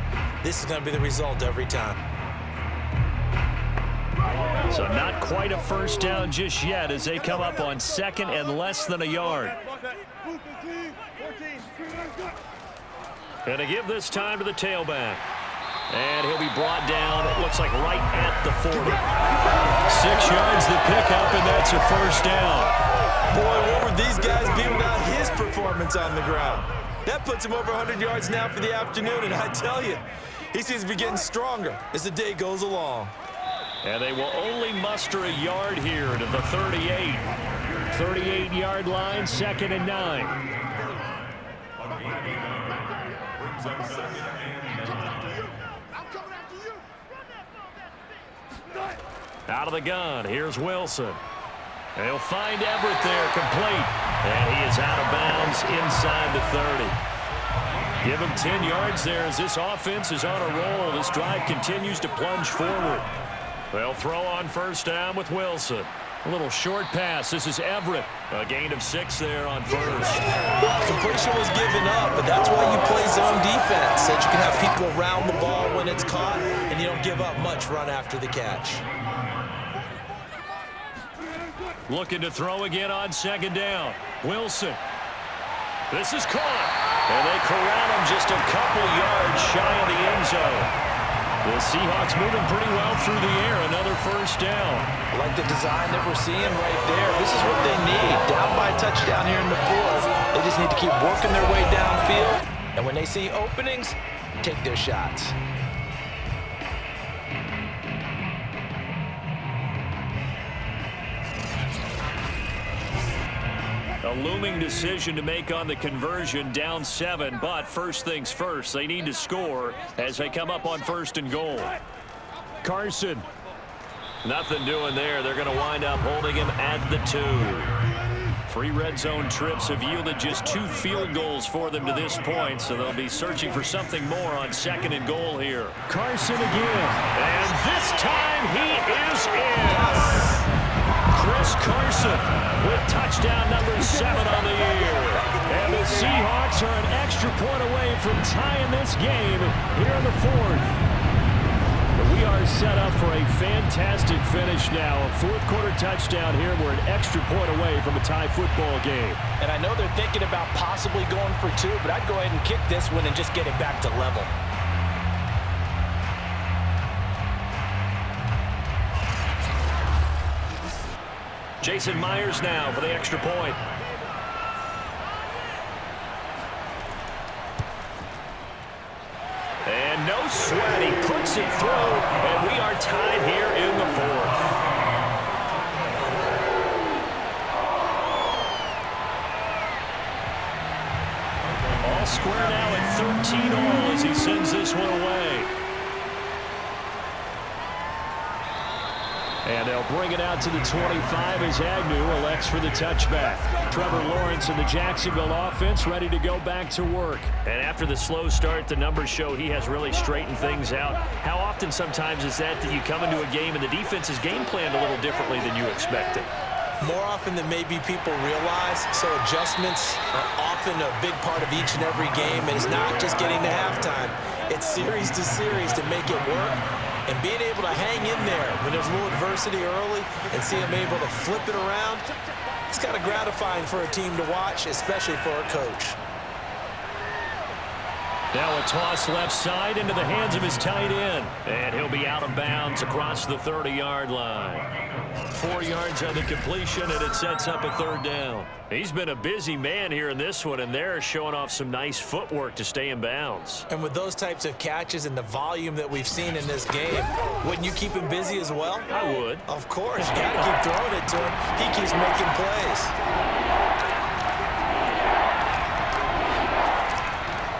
this is going to be the result every time. So not quite a 1st down just yet as they come up on 2nd and less than a yard. And to give this time to the tailback. And he'll be brought down, it looks like right at the 40. 6 yards the pickup, and that's a 1st down. Boy, what would these guys be without his performance on the ground? That puts him over 100 yards now for the afternoon, and I tell you, he seems to be getting stronger as the day goes along. And they will only muster a yard here to the 38. 38-yard line, 2nd and 9. Out of the gun, here's Wilson. And he'll find Everett there, complete. And he is out of bounds inside the 30. Give him 10 yards there as this offense is on a roll. This drive continues to plunge forward. They'll throw on 1st down with Wilson. A little short pass. This is Everett. A gain of 6 there on 1st. Completion was given up, but that's why you play zone defense, so that you can have people around the ball when it's caught, and you don't give up much run after the catch. Looking to throw again on 2nd down. Wilson. This is caught. And they corral him just a couple yards shy of the end zone. The Seahawks moving pretty well through the air. Another 1st down. I like the design that we're seeing right there. This is what they need. Down by a touchdown here in the 4th. They just need to keep working their way downfield. And when they see openings, take their shots. A looming decision to make on the conversion, down 7, but first things first, they need to score as they come up on 1st and goal. Carson. Nothing doing there. They're going to wind up holding him at the 2. 3 red zone trips have yielded just 2 field goals for them to this point, so they'll be searching for something more on 2nd and goal here. Carson again. And this time he is in. Chris Carson with touchdown number 7 on the year. And the Seahawks are an extra point away from tying this game here in the 4th. We are set up for a fantastic finish now. A 4th quarter touchdown here. We're an extra point away from a tie football game. And I know they're thinking about possibly going for 2, but I'd go ahead and kick this one and just get it back to level. Jason Myers now for the extra point. And no sweat, he puts it through, and we are tied here in the 4th. All square now at 13 all as he sends this one away. And they'll bring it out to the 25 as Agnew elects for the touchback. Trevor Lawrence and the Jacksonville offense ready to go back to work. And after the slow start, the numbers show he has really straightened things out. How often sometimes is that you come into a game and the defense is game planned a little differently than you expected? More often than maybe people realize, so adjustments are often a big part of each and every game, and it's not just getting to halftime. It's series to series to make it work. And being able to hang in there when there's a little adversity early and see him able to flip it around, it's kind of gratifying for a team to watch, especially for a coach. Now a toss left side into the hands of his tight end. And he'll be out of bounds across the 30-yard line. 4 yards on the completion, and it sets up a 3rd down. He's been a busy man here in this one, and they're showing off some nice footwork to stay in bounds. And with those types of catches and the volume that we've seen in this game, wouldn't you keep him busy as well? I would. Of course. You got to keep throwing it to him. He keeps making plays.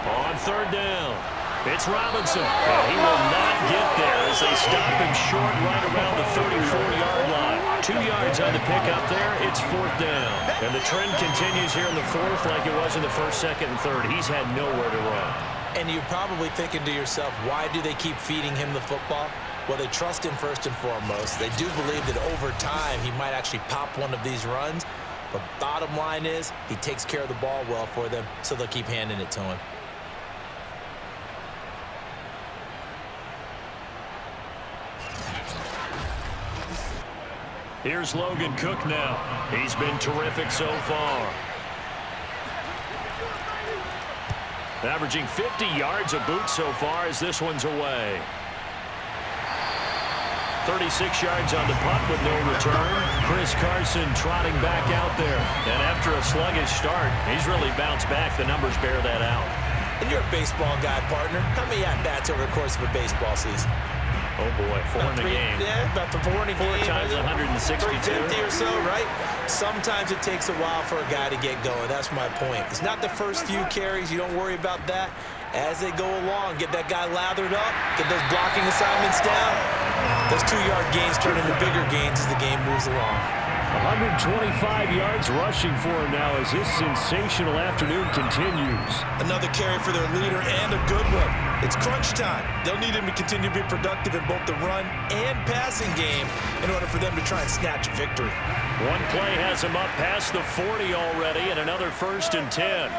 On 3rd down, it's Robinson. And he will not get there as they stop him short right around the 34-yard line. 2 yards on the pickup there. It's 4th down. And the trend continues here in the 4th like it was in the 1st, 2nd, and 3rd. He's had nowhere to run. And you're probably thinking to yourself, why do they keep feeding him the football? Well, they trust him first and foremost. They do believe that over time he might actually pop one of these runs. But bottom line is he takes care of the ball well for them, so they'll keep handing it to him. Here's Logan Cook now. He's been terrific so far. Averaging 50 yards a boot so far as this one's away. 36 yards on the punt with no return. Chris Carson trotting back out there. And after a sluggish start, he's really bounced back. The numbers bear that out. And you're a baseball guy, partner. How many at-bats over the course of a baseball season? Oh, boy, 4 in a game. Yeah, about 4 in a game. 4 times 162. 350 or so, right? Sometimes it takes a while for a guy to get going. That's my point. It's not the first few carries. You don't worry about that. As they go along, get that guy lathered up, get those blocking assignments down. Those 2-yard gains turn into bigger gains as the game moves along. 125 yards rushing for him now as this sensational afternoon continues. Another carry for their leader and a good one. It's crunch time. They'll need him to continue to be productive in both the run and passing game in order for them to try and snatch a victory. One play has him up past the 40 already, and another 1st and 10.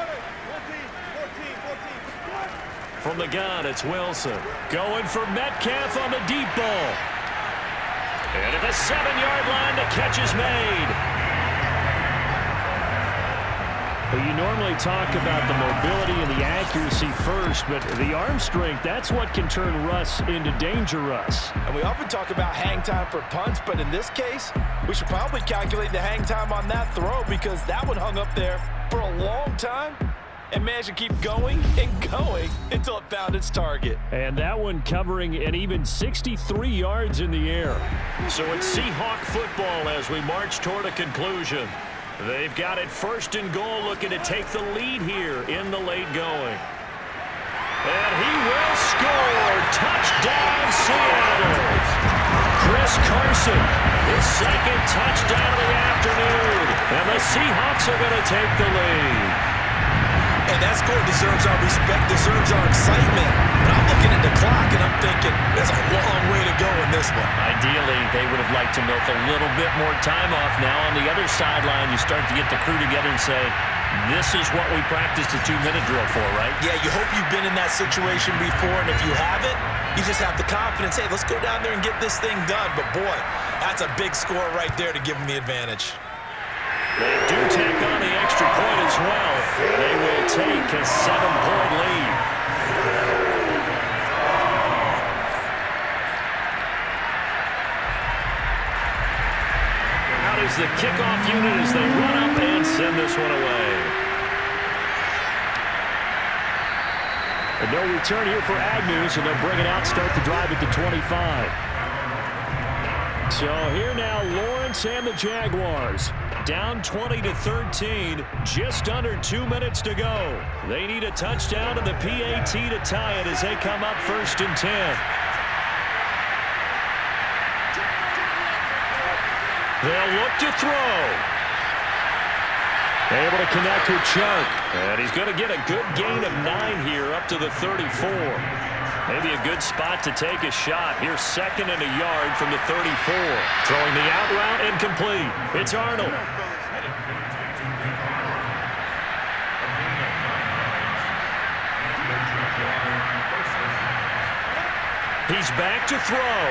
From the gun, it's Wilson. Going for Metcalf on the deep ball. And at the 7-yard line, the catch is made. Well, you normally talk about the mobility and the accuracy first, but the arm strength, that's what can turn Russ into danger Russ. And we often talk about hang time for punts, but in this case, we should probably calculate the hang time on that throw because that one hung up there for a long time and managed to keep going and going until it found its target. And that one covering an even 63 yards in the air. So it's Seahawk football as we march toward a conclusion. They've got it 1st and goal, looking to take the lead here in the late going. And he will score. Touchdown, Seattle. Chris Carson, his second touchdown of the afternoon. And the Seahawks are going to take the lead. And that score deserves our respect, deserves our excitement. But I'm looking at the clock, and I'm thinking, there's a long way to go in this one. Ideally, they would have liked to milk a little bit more time off. Now on the other sideline, you start to get the crew together and say, this is what we practiced a 2-minute drill for, right? Yeah, you hope you've been in that situation before, and if you haven't, you just have the confidence, hey, let's go down there and get this thing done. But, boy, that's a big score right there to give them the advantage. They do take on the extra point as well. They will take a 7-point lead. Out is the kickoff unit as they run up and send this one away. And no return here for Agnew, so they'll bring it out, start the drive at the 25. So here now, Lawrence and the Jaguars. Down 20-13, just under 2 minutes to go. They need a touchdown and the PAT to tie it as they come up 1st and 10. They'll look to throw. Able to connect with Chuck. And he's going to get a good gain of 9 here up to the 34. Maybe a good spot to take a shot. Here's 2nd and a yard from the 34. Throwing the out route incomplete. It's Arnold. He's back to throw.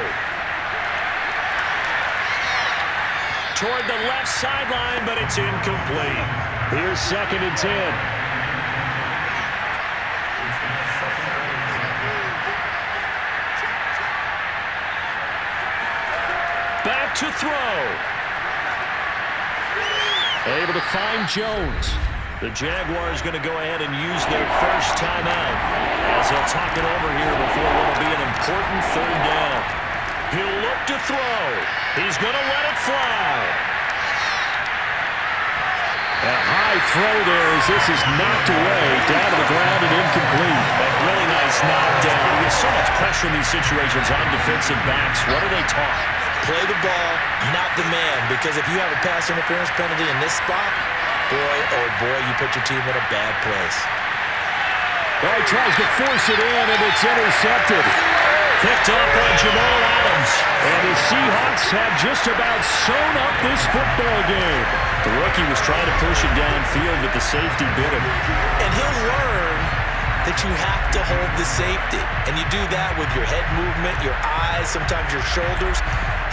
Toward the left sideline, but it's incomplete. Here's 2nd and 10. Back to throw. Able to find Jones. The Jaguars going to go ahead and use their first timeout as they'll talk it over here before what will be an important 3rd down. He'll look to throw. He's going to let it fly. A high throw there as this is knocked away, down to the ground and incomplete. A really nice knockdown. There's so much pressure in these situations on defensive backs. What are they taught? Play the ball, not the man, because if you have a pass interference penalty in this spot, boy, oh boy, you put your team in a bad place. Well, he tries to force it in, and it's intercepted. Picked up by Jamal Adams. And the Seahawks have just about sewn up this football game. The rookie was trying to push it downfield, but the safety bit him. And he'll learn that you have to hold the safety. And you do that with your head movement, your eyes, sometimes your shoulders.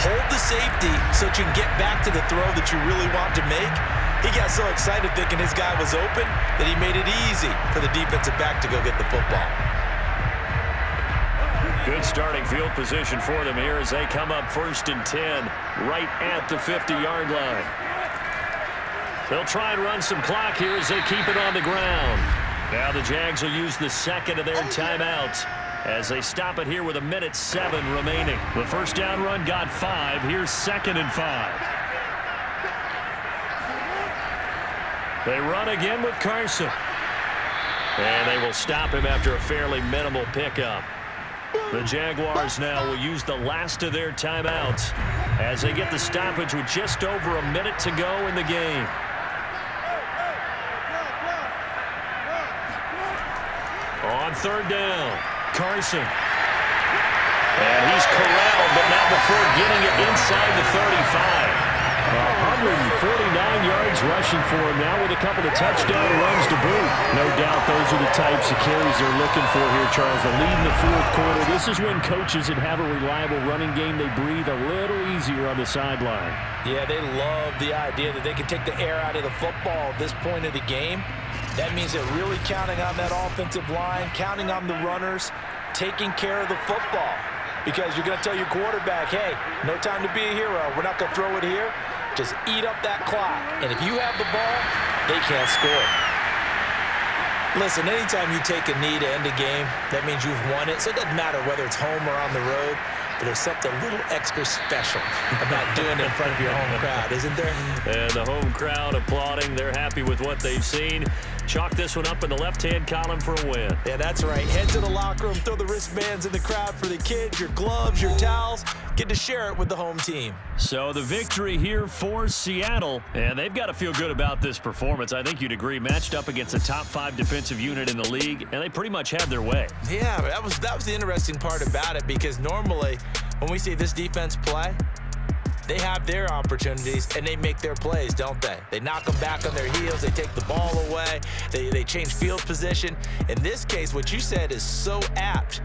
Hold the safety so that you can get back to the throw that you really want to make. He got so excited thinking his guy was open that he made it easy for the defensive back to go get the football. Good starting field position for them here as they come up 1st and 10 right at the 50-yard line. They'll try and run some clock here as they keep it on the ground. Now the Jags will use the 2nd of their timeouts as they stop it here with 1:07 remaining. The first down run got 5. Here's 2nd and 5. They run again with Carson. And they will stop him after a fairly minimal pickup. The Jaguars now will use the last of their timeouts as they get the stoppage with just over a minute to go in the game. On 3rd down, Carson. And he's corralled, but not before getting it inside the 35. 149 yards rushing for him now with a couple of touchdown runs to boot. No doubt those are the types of carries they're looking for here, Charles. The lead in the 4th quarter. This is when coaches that have a reliable running game, they breathe a little easier on the sideline. Yeah, they love the idea that they can take the air out of the football at this point of the game. That means they're really counting on that offensive line, counting on the runners, taking care of the football. Because you're going to tell your quarterback, hey, no time to be a hero. We're not going to throw it here. Just eat up that clock. And if you have the ball, they can't score. Listen, anytime you take a knee to end a game, that means you've won it. So it doesn't matter whether it's home or on the road. but there's something a little extra special about doing it in front of your home crowd, isn't there? And the home crowd applauding. They're happy with what they've seen. Chalk this one up in the left-hand column for a win. Yeah, that's right. Head to the locker room, throw the wristbands in the crowd for the kids, your gloves, your towels. Get to share it with the home team. So the victory here for Seattle, and they've got to feel good about this performance. I think you'd agree, matched up against a top 5 defensive unit in the league, and they pretty much had their way. Yeah, that was the interesting part about it, because normally when we see this defense play, they have their opportunities, and they make their plays, don't they? They knock them back on their heels. They take the ball away. They change field position. In this case, what you said is so apt.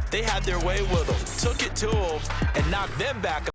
They had their way with them, took it to them, and knocked them back.